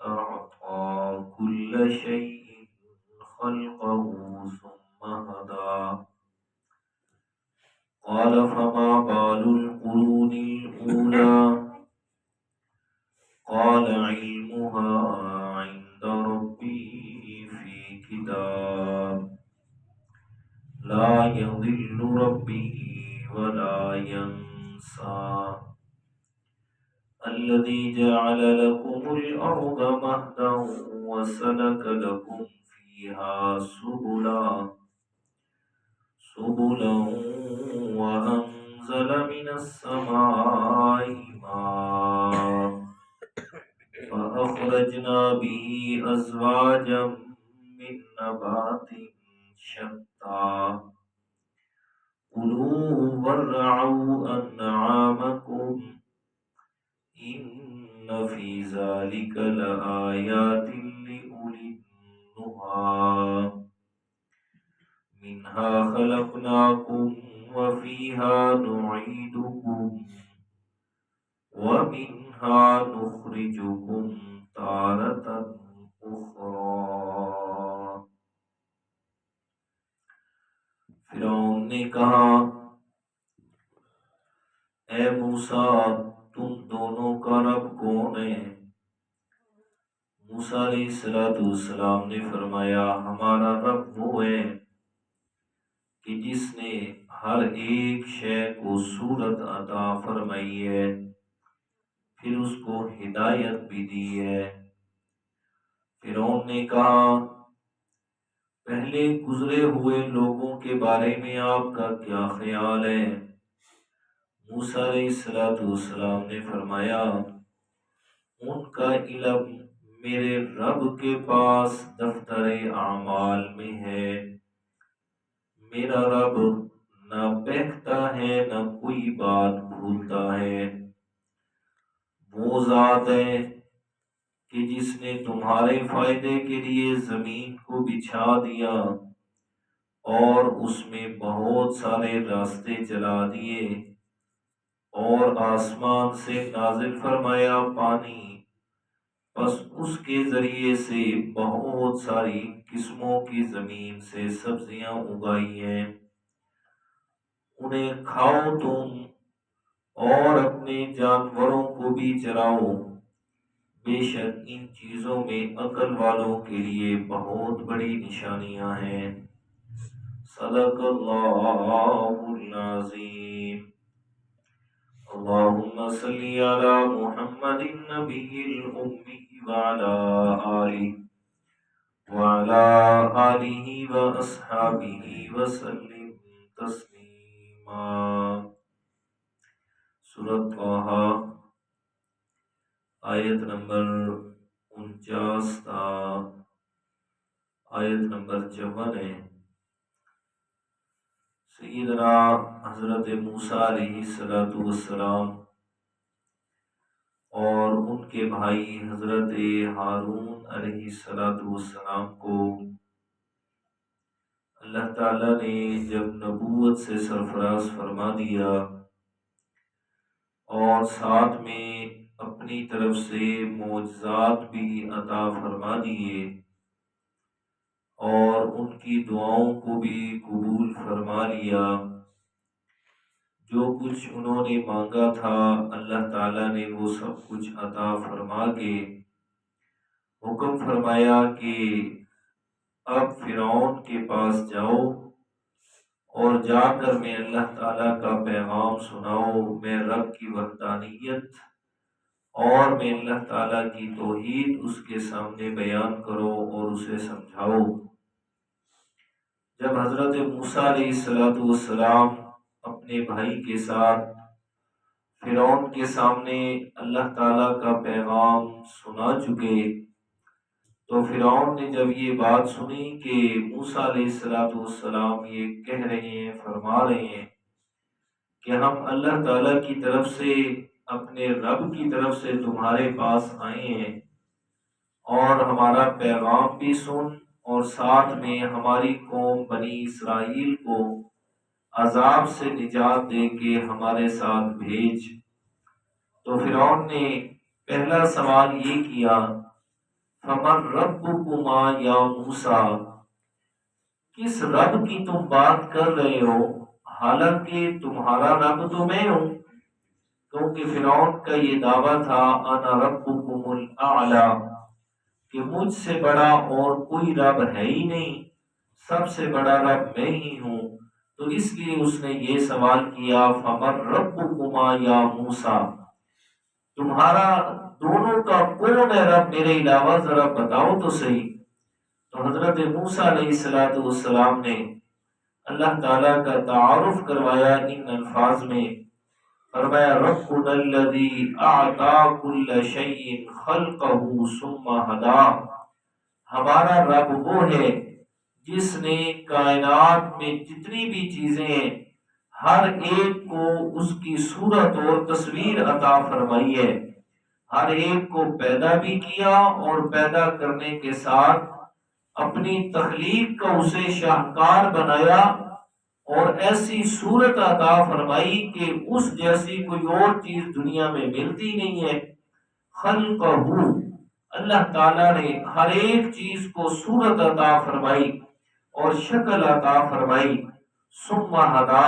أعطى كل شيء خلقه ثم هدى. قال فما بال القرون الأولى؟ قال علمها عند ربي في كتاب لا يضل ربي ولا ينسى. الذي جعل لكم الأرض مهدا وسلك لكم فيها سبلا وأنزل من السماء ماء فأخرجنا به أزواجا من نبات شتى كلوا وارعوا أنعامكم إن في ذلك لآيات لأولي النهى. منها خلقناكم وفيها نعيدكم ومنها نخرجكم تارة أخرى. فرعون نے کہا اے موسیٰ تم دونوں کا رب کون ہے؟ موسیٰ علیہ السلام نے فرمایا ہمارا رب وہ ہے کہ جس نے ہر ایک شے کو صورت عطا فرمائی ہے، پھر اس کو ہدایت بھی دی ہے۔ فرعون نے کہا پہلے گزرے ہوئے لوگوں کے بارے میں آپ کا کیا خیال ہے؟ موسیٰ علیہ السلام نے فرمایا ان کا علم میرے رب کے پاس دفتر اعمال میں ہے۔ میرا رب نہ بہکتا ہے نہ کوئی بات بھولتا ہے۔ وہ ذات ہے کہ جس نے تمہارے فائدے کے لیے زمین کو بچھا دیا اور اس میں بہت سارے راستے چلا دیے اور آسمان سے نازل فرمایا پانی، بس اس کے ذریعے سے بہت ساری قسموں کی زمین سے سبزیاں اگائی ہیں، انہیں کھاؤ تم اور اپنے جانوروں کو بھی چراؤ، بے شک ان چیزوں میں عقل والوں کے لیے بہت بڑی نشانیاں ہیں۔ صدق اللہ العظیم۔ اللهم صل على محمد النبي الأمي وعلى آله وأصحابه وسلم تسليما۔ سورۃ طٰہٰ آیت نمبر 49 تا آیت نمبر 54 ہے۔ سیدنا حضرت موسیٰ علیہ السلام اور ان کے بھائی حضرت ہارون علیہ السلام کو اللہ تعالیٰ نے جب نبوت سے سرفراز فرما دیا اور ساتھ میں اپنی طرف سے معجزات بھی عطا فرما دیے اور ان کی دعاؤں کو بھی قبول فرما لیا، جو کچھ انہوں نے مانگا تھا اللہ تعالیٰ نے وہ سب کچھ عطا فرما کے حکم فرمایا کہ اب فرعون کے پاس جاؤ اور جا کر میں اللہ تعالیٰ کا پیغام سناؤ، میں رب کی وحدانیت اور میں اللہ تعالیٰ کی توحید اس کے سامنے بیان کرو اور اسے سمجھاؤ۔ جب حضرت موسیٰ علیہ السلام اپنے بھائی کے ساتھ فرعون کے سامنے اللہ تعالیٰ کا پیغام سنا چکے تو فرعون نے جب یہ بات سنی کہ موسیٰ علیہ السلام یہ کہہ رہے ہیں، فرما رہے ہیں کہ ہم اللہ تعالیٰ کی طرف سے اپنے رب کی طرف سے تمہارے پاس آئے ہیں اور ہمارا پیغام بھی سن اور ساتھ میں ہماری قوم بنی اسرائیل کو عذاب سے نجات دے کے ہمارے ساتھ بھیج۔ تو فرعون نے پہلا سوال یہ کیا فمن ربکما یا موسیٰ، کس رب کی تم بات کر رہے ہو، حالانکہ تمہارا رب تو میں ہوں، کیونکہ فرعون کا یہ دعویٰ تھا انا ربکم الاعلی، کہ مجھ سے بڑا اور کوئی رب ہے ہی نہیں، سب سے بڑا رب میں ہی ہوں۔ تو اس لیے اس نے یہ سوال کیا فمن ربکما یا موسیٰ، تمہارا دونوں کا کون ہے رب میرے علاوہ، ذرا بتاؤ تو صحیح۔ تو حضرت موسیٰ علیہ السلام نے اللہ تعالیٰ کا تعارف کروایا ان الفاظ میں، فرمایا ربنا الذی اعطا کل شیء خلقہ ثم ہدا، ہمارا رب وہ ہے جس نے کائنات میں جتنی بھی چیزیں ہیں ہر ایک کو اس کی صورت اور تصویر عطا فرمائی ہے، ہر ایک کو پیدا بھی کیا اور پیدا کرنے کے ساتھ اپنی تخلیق کا اسے شاہکار بنایا اور ایسی صورت عطا فرمائی کہ اس جیسی کوئی اور چیز دنیا میں ملتی نہیں ہے۔ خلقہ، اللہ تعالیٰ نے ہر ایک چیز کو صورت عطا فرمائی اور شکل عطا فرمائی، ثم ہدا،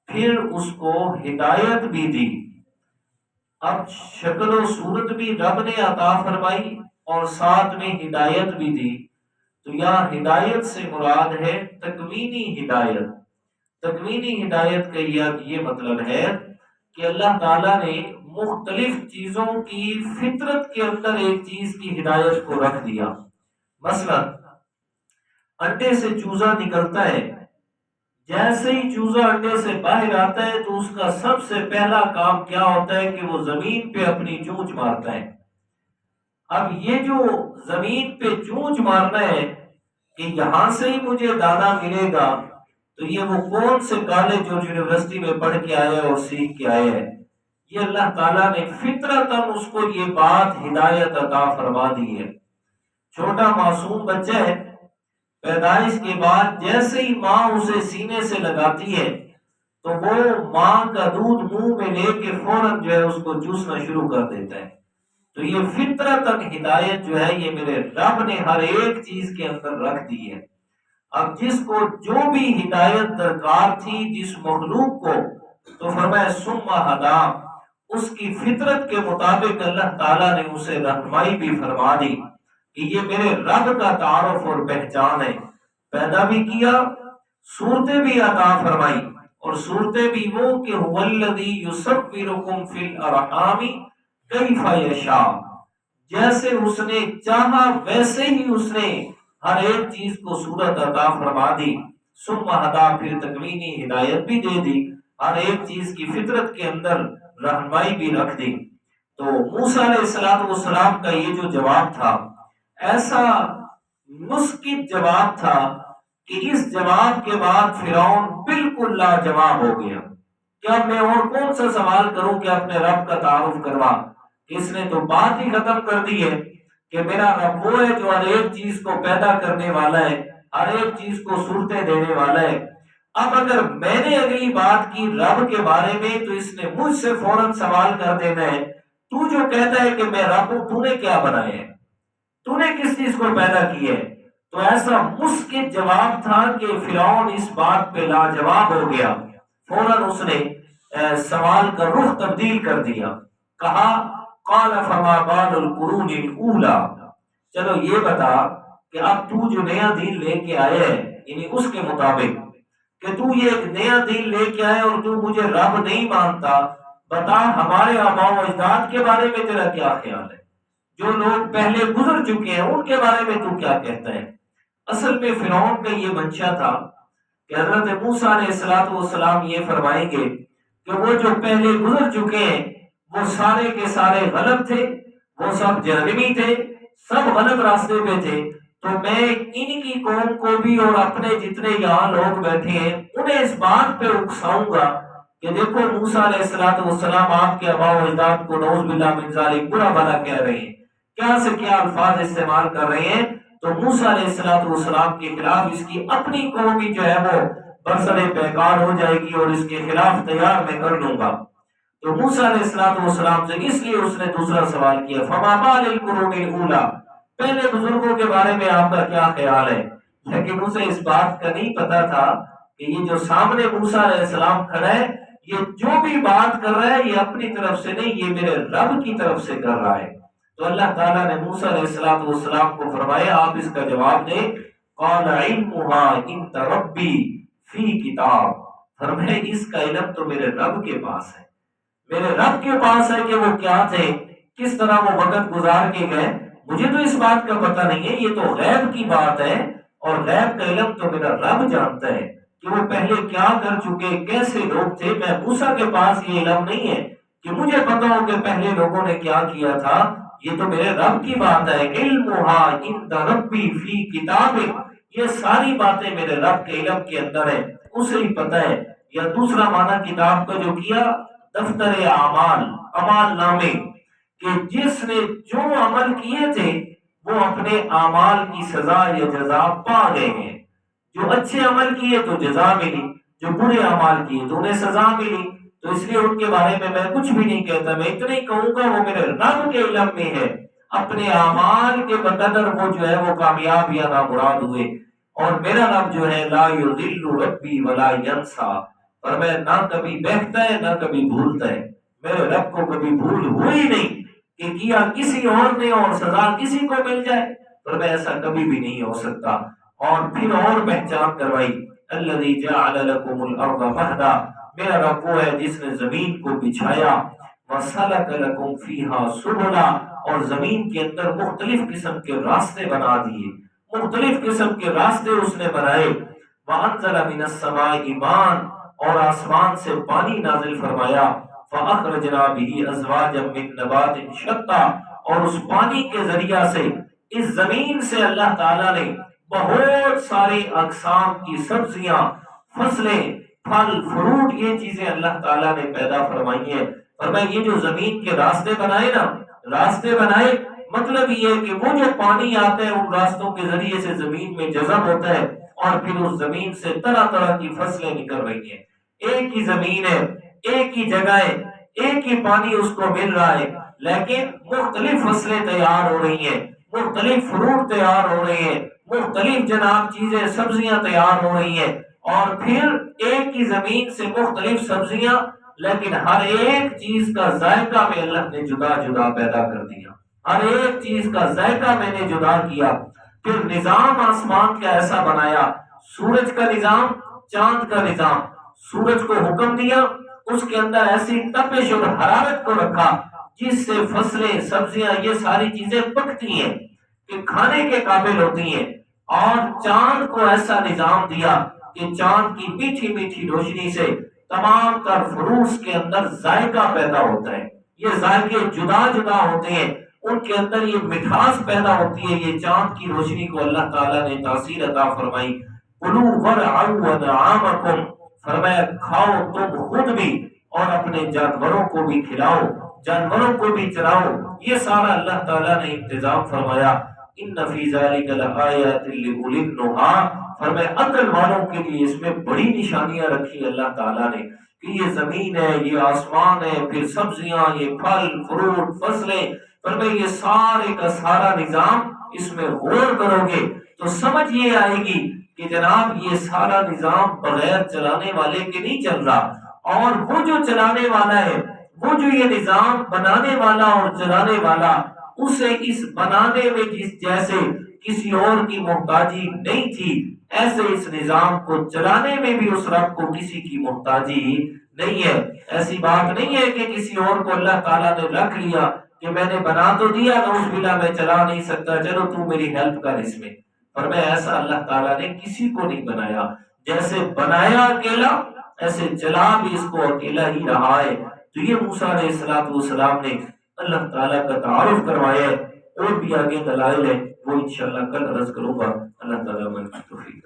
پھر اس کو ہدایت بھی دی۔ اب شکل و صورت بھی رب نے عطا فرمائی اور ساتھ میں ہدایت بھی دی، تو یہاں ہدایت سے مراد ہے تکوینی ہدایت۔ تکوینی ہدایت کا یہ مطلب ہے کہ اللہ تعالیٰ نے مختلف چیزوں کی فطرت کے اندر ایک چیز کی ہدایت کو رکھ دیا۔ مثلا انڈے سے چوزا نکلتا ہے، جیسے ہی چوزا انڈے سے باہر آتا ہے تو اس کا سب سے پہلا کام کیا ہوتا ہے کہ وہ زمین پہ اپنی چونچ مارتا ہے۔ اب یہ جو زمین پہ چونچ مارنا ہے کہ یہاں سے ہی مجھے دانا ملے گا، تو یہ وہ کون سے کالج اور یونیورسٹی میں پڑھ کے آیا اور سیکھ کے آیا ہے؟ یہ اللہ تعالیٰ نے فطرتاً اس کو یہ بات ہدایت عطا فرما دی ہے۔ چھوٹا معصوم بچہ ہے، پیدائش کے بعد جیسے ہی ماں اسے سینے سے لگاتی ہے تو وہ ماں کا دودھ منہ میں لے کے فوراً جو ہے اس کو چوسنا شروع کر دیتا ہے۔ تو یہ فطرتاً ہدایت جو ہے یہ میرے رب نے ہر ایک چیز کے اندر رکھ دی ہے۔ اب جس کو جو بھی ہدایت درکار تھی جس مخلوق کو، تو فرمایا ثم ہدا، اس کی فطرت کے مطابق اللہ تعالیٰ نے اسے رہنمائی بھی فرما دی کہ یہ میرے رب کا تعارف اور پہچان ہے۔ پیدا بھی کیا، صورتیں بھی عطا فرمائی، اور صورتیں بھی وہ کہ هو الذی یصورکم فی الارحام کیف یشاء، جیسے اس نے چاہا ویسے ہی اس نے ہر ایک چیز کو صورت عطا فرما دی۔ ثم ہدا، پھر تکوینی ہدایت بھی دے دی، ہر ایک چیز کی فطرت کے اندر رہنمائی بھی رکھ دی۔ تو موسیٰ علیہ السلام کا یہ جو جواب تھا ایسا مسکت جواب تھا کہ اس جواب کے بعد فرعون بالکل لاجواب ہو گیا کہ اب میں اور کون سا سوال کروں کہ اپنے رب کا تعارف کروا، اس نے تو بات ہی ختم کر دی ہے کہ میرا رب وہ ہے جو ہر ایک چیز کو پیدا کرنے والا ہے، ہر ایک چیز کو صورتیں دینے والا ہے۔ اب اگر میں نے اگلی بات کی رب کے بارے میں تو اس نے مجھ سے فوراً سوال کر دینا ہے، تو جو کہتا ہے کہ میں رب ہوں، تو نے کیا بنایا ہے، تو نے کس چیز کو پیدا کی ہے؟ تو ایسا مسکت جواب تھا کہ فرعون اس بات پہ لاجواب ہو گیا، فوراً اس نے سوال کا رخ تبدیل کر دیا، کہا قال فما بال القرون الاولی، چلو یہ بتا کہ اب تو جو نیا دین لے کے آیا ہے، یعنی اس کے مطابق کہ تو یہ ایک نیا دین لے کے آیا اور تو مجھے رب نہیں مانتا، بتا ہمارے آباء و اجداد کے بارے میں تیرا کیا خیال ہے، جو لوگ پہلے گزر چکے ہیں ان کے بارے میں تو کیا کہتا ہے؟ اصل میں فرعون کا یہ منشا تھا کہ حضرت موسیٰ علیہ السلام یہ فرمائیں گے کہ وہ جو پہلے گزر چکے ہیں وہ سارے کے سارے غلط تھے، وہ سب جہنمی تھے، سب غلط راستے پہ تھے، تو میں ان کی قوم کو بھی اور اپنے جتنے یہاں لوگ بیٹھے ہیں انہیں اس بات پہ اکساؤں گا کہ دیکھو موسیٰ علیہ السلام آپ کے آباء و اجداد کو نعوذ باللہ من ذالک برا بھلا کہہ رہے ہیں، کیا سے کیا الفاظ استعمال کر رہے ہیں، تو موسیٰ علیہ السلام کے خلاف اس کی اپنی قوم بھی جو ہے وہ برسر پیکار ہو جائے گی اور اس کے خلاف تیار میں کر لوں گا۔ تو موسیٰ علیہ السلام سے اس لیے اس نے دوسرا سوال کیا فما بال القرون الاولی، پہلے بزرگوں کے بارے میں آپ کا کیا خیال ہے؟ لیکن اسے اس بات کا نہیں پتا تھا کہ یہ جو سامنے موسیٰ علیہ السلام کھڑا ہے، یہ جو بھی بات کر رہا ہے یہ اپنی طرف سے نہیں، یہ میرے رب کی طرف سے کر رہا ہے۔ تو اللہ تعالیٰ نے موسیٰ علیہ السلام کو فرمایا آپ اس کا جواب دیں۔ قال علمها عند ربی فی کتاب، فرمایا اس کا علم تو میرے رب کے پاس ہے، میرے رب کے پاس ہے کہ وہ کیا تھے، کس طرح وہ وقت گزار کے گئے، مجھے تو اس بات کا پتہ نہیں ہے، یہ تو غیب کی بات ہے، اور غیب کا علم تو میرا رب جانتا ہے کہ وہ پہلے کیا کر چکے، کیسے لوگ تھے۔ میں موسیٰ کے پاس یہ علم نہیں ہے کہ مجھے پتا ہو کہ پہلے لوگوں نے کیا کیا تھا، یہ تو میرے رب کی بات ہے۔ علمها عند ربی فی کتاب، یہ ساری باتیں میرے رب کے علم کے اندر ہے، اسے ہی پتہ ہے۔ یا دوسرا معنی کتاب کا جو کیا، دفتر اعمال، اعمال نامے، کہ جس نے جو عمل کیے تھے وہ اپنے اعمال کی سزا یا جزا پا گئے ہیں۔ جو اچھے عمل کیے تو جزا ملی، جو برے اعمال کیے تو انہیں سزا ملی۔ تو اس لیے ان کے بارے میں کچھ بھی نہیں کہتا، میں اتنا ہی کہوں گا وہ میرے رب کے علم میں ہے، اپنے اعمال کے بقدر وہ جو ہے وہ کامیاب یا نامراد ہوئے۔ اور میرا رب جو ہے لا یضل ربی ولا ینسا، اور میں نہ کبھی بہتا ہے نہ کبھی بھولتا ہے، میرے رب کو کبھی بھول ہوئی نہیں کہ کیا کسی اور نے اور سزا کسی کو مل جائے، پر میں ایسا کبھی بھی نہیں ہو سکتا۔ اور پھر اور پہچان کروائی، الذی جعل لکم الارض مہدا، میرا رب وہ ہے جس نے زمین کو بچھایا، وسلک لکم فیہا سبلا، اور زمین کے اندر مختلف قسم کے راستے بنا دیے، مختلف قسم کے راستے اس نے بنائے۔ وانزل من السماء ماء، اور آسمان سے پانی نازل فرمایا، فاخرجنا به ازواجا من نبات شتى، اور اس پانی کے ذریعہ سے اس زمین سے اللہ تعالیٰ نے بہت ساری اقسام کی سبزیاں، فصلیں، پھل فروٹ، یہ چیزیں اللہ تعالیٰ نے پیدا فرمائی ہیں۔ فرمایا یہ جو زمین کے راستے بنائے نا، راستے بنائے مطلب یہ ہے کہ وہ جو پانی آتا ہے ان راستوں کے ذریعے سے زمین میں جذب ہوتا ہے، اور پھر اس زمین سے طرح طرح کی فصلیں نکل رہی ہیں۔ ایک ہی زمین ہے، ایک ہی جگہ ہے، ایک ہی پانی اس کو مل رہا ہے، لیکن مختلف فصلیں تیار ہو رہی ہیں، مختلف فروٹ تیار ہو رہے ہیں، مختلف جناب چیزیں سبزیاں تیار ہو رہی ہیں۔ اور پھر ایک ہی زمین سے مختلف سبزیاں، لیکن ہر ایک چیز کا ذائقہ میں اللہ نے جدا جدا پیدا کر دیا، ہر ایک چیز کا ذائقہ میں نے جدا کیا۔ پھر نظام آسمان کا ایسا بنایا، سورج کا نظام، چاند کا نظام، سورج کو حکم دیا، اس کے اندر ایسی تپش اور حرارت کو رکھا جس سے فصلیں، سبزیاں، یہ ساری چیزیں پکتی ہیں کہ کھانے کے قابل ہوتی ہیں۔ اور چاند کو ایسا نظام دیا کہ چاند کی میٹھی میٹھی روشنی سے تمام تر فروٹس کے اندر ذائقہ پیدا ہوتا ہے، یہ ذائقے جدا جدا ہوتے ہیں، ان کے اندر یہ مٹھاس پیدا ہوتی ہے۔ یہ چاند کی روشنی کو اللہ تعالیٰ نے تاثیر عطا فرمائی۔ کلوا ورعوا انعامکم، فرمایا کھاؤ تم خود بھی اور اپنے جانوروں کو بھی کھلاؤ، جانوروں کو بھی چراؤ، یہ سارا اللہ تعالیٰ نے انتظام فرمایا۔ ان فی ذلک لآیات لأولی النہی، فرمایا عقل والوں کے لیے اس میں بڑی نشانیاں رکھی اللہ تعالیٰ نے کہ یہ زمین ہے، یہ آسمان ہے، پھر سبزیاں، یہ پھل فروٹ فصلیں، فرمایا یہ سارے کا سارا نظام، اس میں غور کرو گے تو سمجھ یہ آئے گی کہ جناب یہ سارا نظام بغیر چلانے والے کے نہیں چل رہا، اور وہ جو چلانے والا ہے، وہ جو یہ نظام بنانے والا اور چلانے والا، اسے اس بنانے میں جس جیسے کسی اور کی محتاجی نہیں تھی، ایسے اس نظام کو چلانے میں بھی اس رب کو کسی کی محتاجی نہیں ہے۔ ایسی بات نہیں ہے کہ کسی اور کو اللہ تعالیٰ نے رکھ لیا کہ میں نے بنا تو دیا، نعوذ باللہ میں چلا نہیں سکتا، چلو تو میری ہیلپ کر اس میں، پر میں ایسا اللہ تعالیٰ نے کسی کو نہیں بنایا۔ جیسے بنایا اکیلا، ایسے چلا بھی اس کو اکیلا ہی رہا ہے۔ تو یہ موسیٰ علیہ السلام نے اللہ تعالیٰ کا تعارف کروایا ہے، اور بھی آگے دلائل ہے، وہ انشاءاللہ کل عرض کروں گا۔ اللہ تعالیٰ میں توفیق